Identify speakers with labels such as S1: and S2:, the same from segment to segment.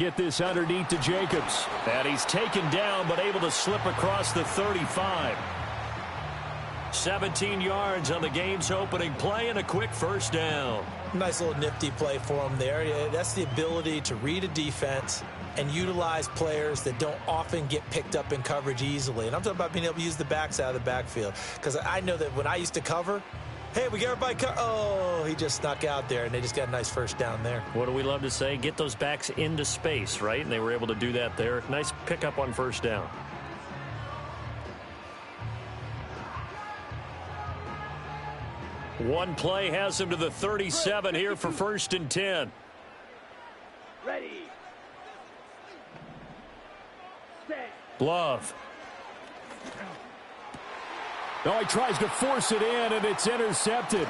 S1: Get this underneath to Jacobs. And he's taken down, but able to slip across the 35. 17 yards on the game's opening play and a quick first down.
S2: Nice little nifty play for him there. That's the ability to read a defense and utilize players that don't often get picked up in coverage easily. And I'm talking about being able to use the backs out of the backfield. Because I know that when I used to cover, hey, we got everybody oh, he just snuck out there, and they just got a nice first down there.
S1: What do we love to say? Get those backs into space, right? And they were able to do that there. Nice pickup on first down. One play has him to the 37 here for 1st and 10.
S3: Ready.
S1: Love. No, he tries to force it in, and it's intercepted.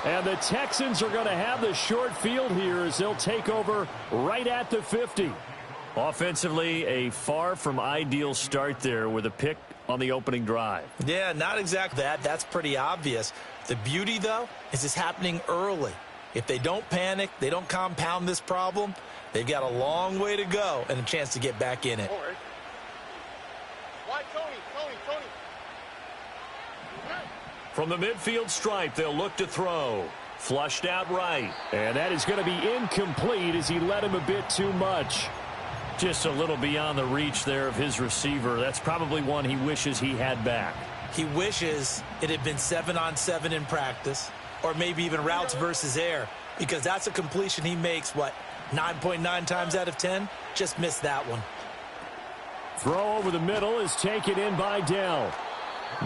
S1: And the Texans are going to have the short field here as they'll take over right at the 50. Offensively, a far from ideal start there with a pick on the opening drive.
S2: Yeah, not exactly that. That's pretty obvious. The beauty, though, is it's happening early. If they don't panic, they don't compound this problem, they've got a long way to go and a chance to get back in it.
S3: Why, Tony?
S1: From the midfield stripe, they'll look to throw. Flushed out right. And that is going to be incomplete as he led him a bit too much. Just a little beyond the reach there of his receiver. That's probably one he wishes he had back.
S2: He wishes it had been 7-on-7 in practice, or maybe even routes versus air, because that's a completion he makes, 9.9 times out of 10? Just missed that one.
S1: Throw over the middle is taken in by Dell.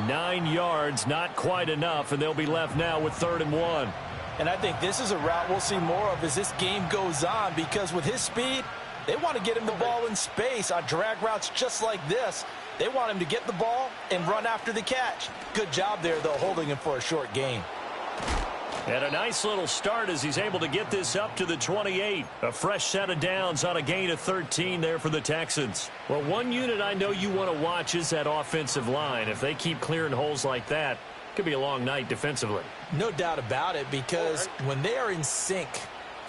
S1: 9 yards, not quite enough, and they'll be left now with 3rd and 1.
S2: And I think this is a route we'll see more of as this game goes on, because with his speed, they want to get him the ball in space on drag routes just like this. They want him to get the ball and run after the catch. Good job there, though, holding him for a short gain.
S1: And a nice little start as he's able to get this up to the 28. A fresh set of downs on a gain of 13 there for the Texans. Well, one unit I know you want to watch is that offensive line. If they keep clearing holes like that, it could be a long night defensively.
S2: No doubt about it, because when they are in sync,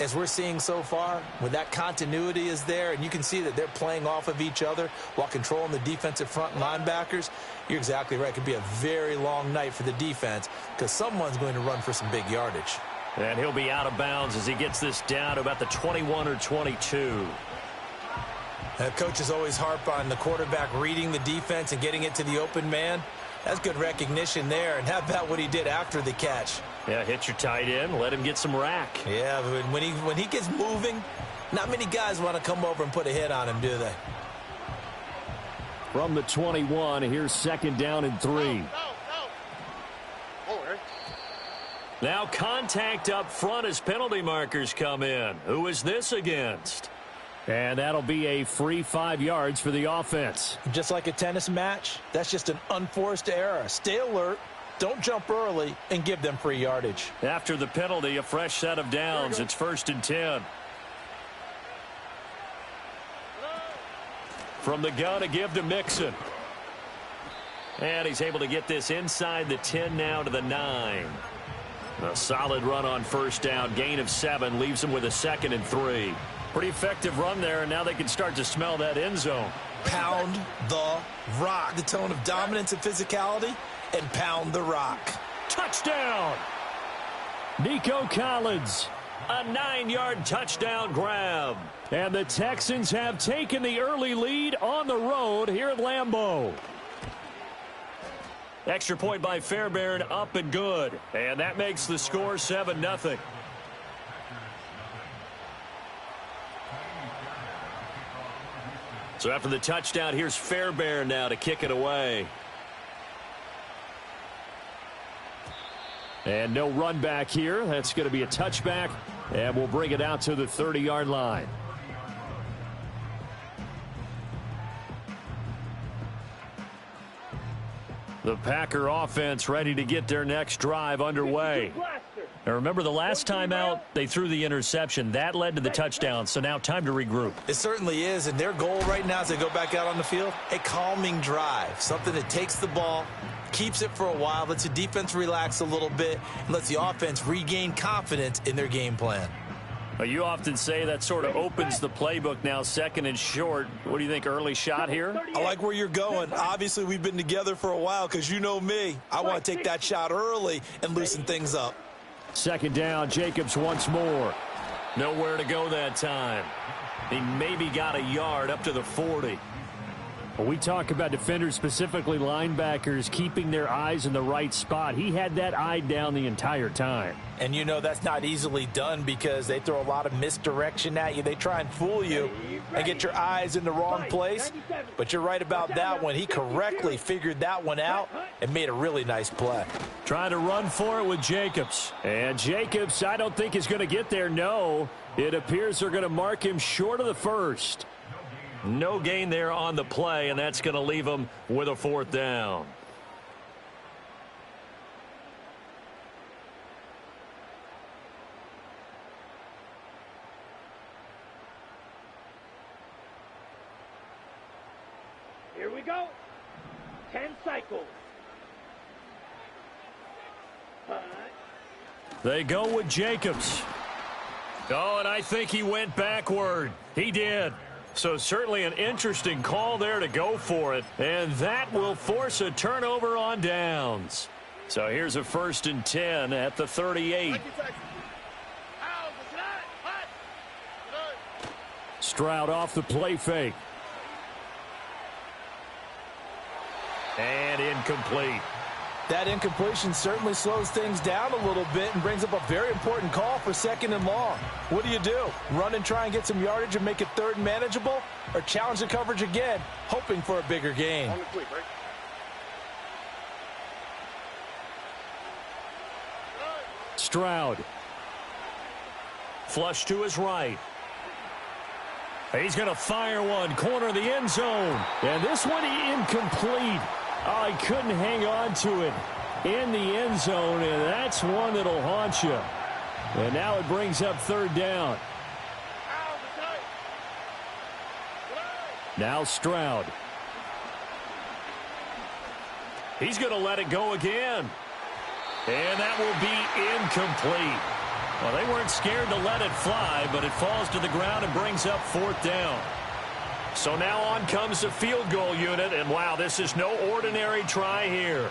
S2: as we're seeing so far, when that continuity is there and you can see that they're playing off of each other while controlling the defensive front linebackers, you're exactly right. It could be a very long night for the defense because someone's going to run for some big yardage.
S1: And he'll be out of bounds as he gets this down to about the 21 or 22.
S2: Coaches always harp on the quarterback reading the defense and getting it to the open man. That's good recognition there. And how about what he did after the catch?
S1: Yeah, hit your tight end, let him get some rack.
S2: Yeah, but when he gets moving, not many guys want to come over and put a hit on him, do they?
S1: From the 21, here's 2nd down and 3. Now contact up front as penalty markers come in. Who is this against? And that'll be a free 5 yards for the offense.
S2: Just like a tennis match, that's just an unforced error. Stay alert, don't jump early, and give them free yardage.
S1: After the penalty, a fresh set of downs. It's 1st and 10. From the gun, a give to Mixon. And he's able to get this inside the 10 now to the 9. A solid run on 1st down. Gain of 7 leaves him with a 2nd and 3. Pretty effective run there, and now they can start to smell that end zone.
S2: Pound the rock. The tone of dominance and physicality, and pound the rock.
S1: Touchdown! Nico Collins. A 9-yard touchdown grab. And the Texans have taken the early lead on the road here at Lambeau. Extra point by Fairbairn, up and good. And that makes the score 7-0. So after the touchdown, here's Fairbairn now to kick it away. And no run back here. That's going to be a touchback. And we'll bring it out to the 30-yard line. The Packer offense ready to get their next drive underway. And remember, the last time out, they threw the interception. That led to the touchdown, so now time to regroup.
S2: It certainly is, and their goal right now as they go back out on the field, a calming drive, something that takes the ball, keeps it for a while, lets the defense relax a little bit, and lets the offense regain confidence in their game plan.
S1: Well, you often say that sort of opens the playbook now, second and short. What do you think, early shot here?
S2: I like where you're going. Obviously, we've been together for a while because you know me. I want to take that shot early and loosen things up.
S1: Second down, Jacobs once more. Nowhere to go that time. He maybe got a yard up to the 40. Well, we talk about defenders, specifically linebackers, keeping their eyes in the right spot. He had that eye down the entire time.
S2: And you know that's not easily done because they throw a lot of misdirection at you. They try and fool you and get your eyes in the wrong place. But you're right about that one. He correctly figured that one out and made a really nice play.
S1: Trying to run for it with Jacobs. And Jacobs, I don't think is going to get there. No, it appears they're going to mark him short of the first. No gain there on the play, and that's going to leave him with a fourth down.
S3: Here we go. 10 cycles.
S1: They go with Jacobs. Oh, and I think he went backward. He did. So certainly an interesting call there to go for it. And that will force a turnover on downs. So here's a 1st and 10 at the 38. Stroud off the play fake. And incomplete.
S2: That incompletion certainly slows things down a little bit and brings up a very important call for 2nd and long. What do? Run and try and get some yardage and make it 3rd and manageable? Or challenge the coverage again, hoping for a bigger gain?
S1: Stroud. Flush to his right. He's going to fire one, corner of the end zone. And this one incomplete. Oh, he couldn't hang on to it in the end zone, and that's one that'll haunt you. And now it brings up 3rd down. Now Stroud. He's going to let it go again. And that will be incomplete. Well, they weren't scared to let it fly, but it falls to the ground and brings up 4th down. So now on comes the field goal unit, and wow, this is no ordinary try here.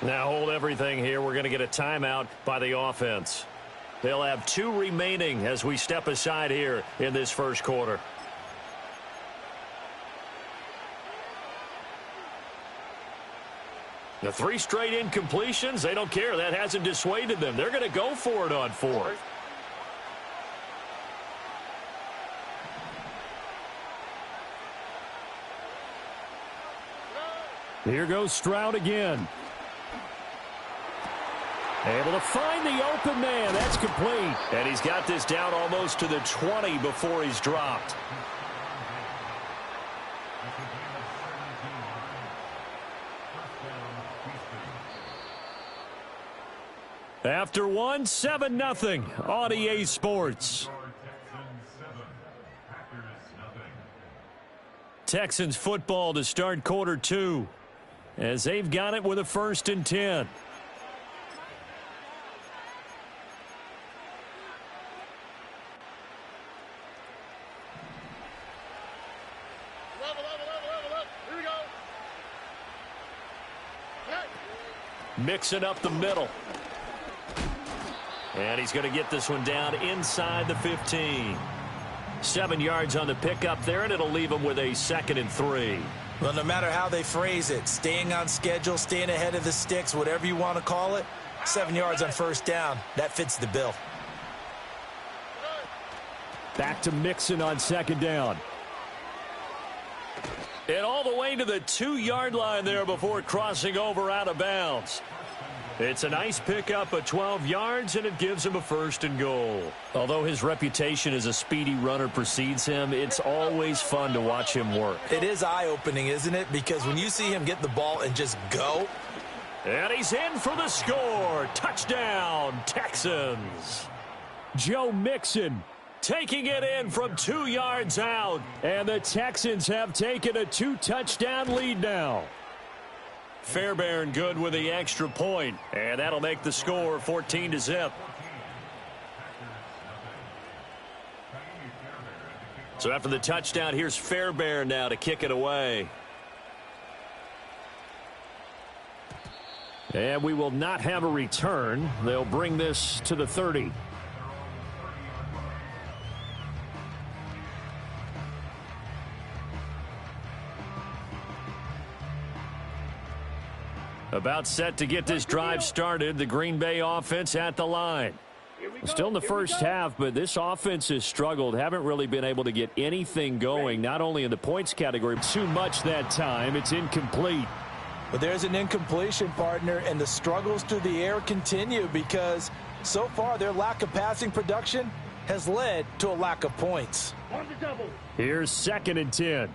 S1: Now hold everything here. We're going to get a timeout by the offense. They'll have 2 remaining as we step aside here in this first quarter. The 3 straight incompletions, they don't care. That hasn't dissuaded them. They're going to go for it on 4th. Here goes Stroud again. Able to find the open man. That's complete. And he's got this down almost to the 20 before he's dropped. After 1, 7-0 on EA Sports. Texans football to start quarter 2. As they've got it with a 1st and 10.
S3: Here we go.
S1: Mixing up the middle. And he's going to get this one down inside the 15. 7 yards on the pickup there, and it'll leave him with a 2nd and 3.
S2: Well, no matter how they phrase it, staying on schedule, staying ahead of the sticks, whatever you want to call it, 7 yards on 1st down, that fits the bill.
S1: Back to Mixon on 2nd down. And all the way to the 2-yard line there before crossing over out of bounds. It's a nice pickup of 12 yards, and it gives him a 1st and goal. Although his reputation as a speedy runner precedes him, it's always fun to watch him work.
S2: It is eye-opening, isn't it? Because when you see him get the ball and just go.
S1: And he's in for the score. Touchdown, Texans. Joe Mixon taking it in from 2 yards out. And the Texans have taken a 2-touchdown lead now. Fairbairn good with the extra point, and that'll make the score 14-0. So after the touchdown, here's Fairbairn now to kick it away. And we will not have a return. They'll bring this to the 30. About set to get this drive started. The Green Bay offense at the line. Still in the first half, but this offense has struggled. Haven't really been able to get anything going, not only in the points category. Too much that time. It's incomplete.
S2: But there's an incompletion, partner, and the struggles through the air continue because so far their lack of passing production has led to a lack of points.
S3: On the double.
S1: Here's 2nd and 10.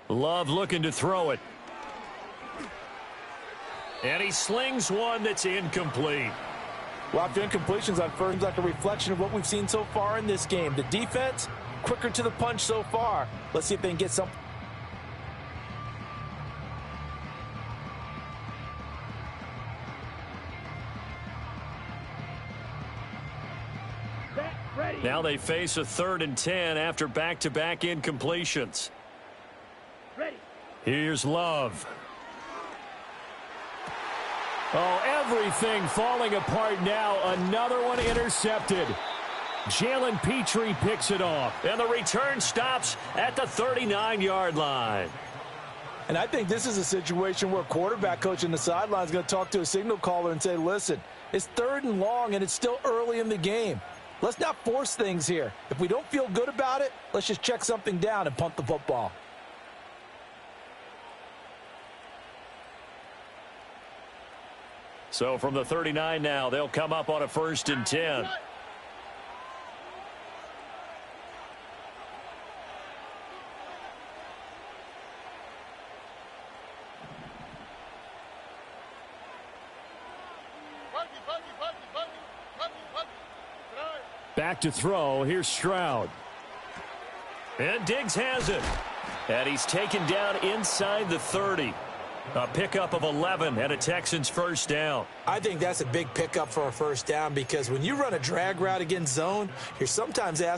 S1: Love looking to throw it. And he slings one that's incomplete.
S2: Well, after incompletions on first, like a reflection of what we've seen so far in this game. The defense, quicker to the punch so far. Let's see if they can get some.
S1: Now they face a 3rd and 10 after back-to-back incompletions.
S3: Ready.
S1: Here's Love. Oh, everything falling apart now. Another one intercepted. Jalen Petrie picks it off. And the return stops at the 39-yard line.
S2: And I think this is a situation where a quarterback coach in the sideline is going to talk to a signal caller and say, listen, it's 3rd and long and it's still early in the game. Let's not force things here. If we don't feel good about it, let's just check something down and punt the football.
S1: So from the 39 now, they'll come up on a 1st and 10. Back to throw. Here's Stroud. And Diggs has it. And he's taken down inside the 30. A pickup of 11 and a Texans first down.
S2: I think that's a big pickup for a first down because when you run a drag route against zone, you're sometimes asked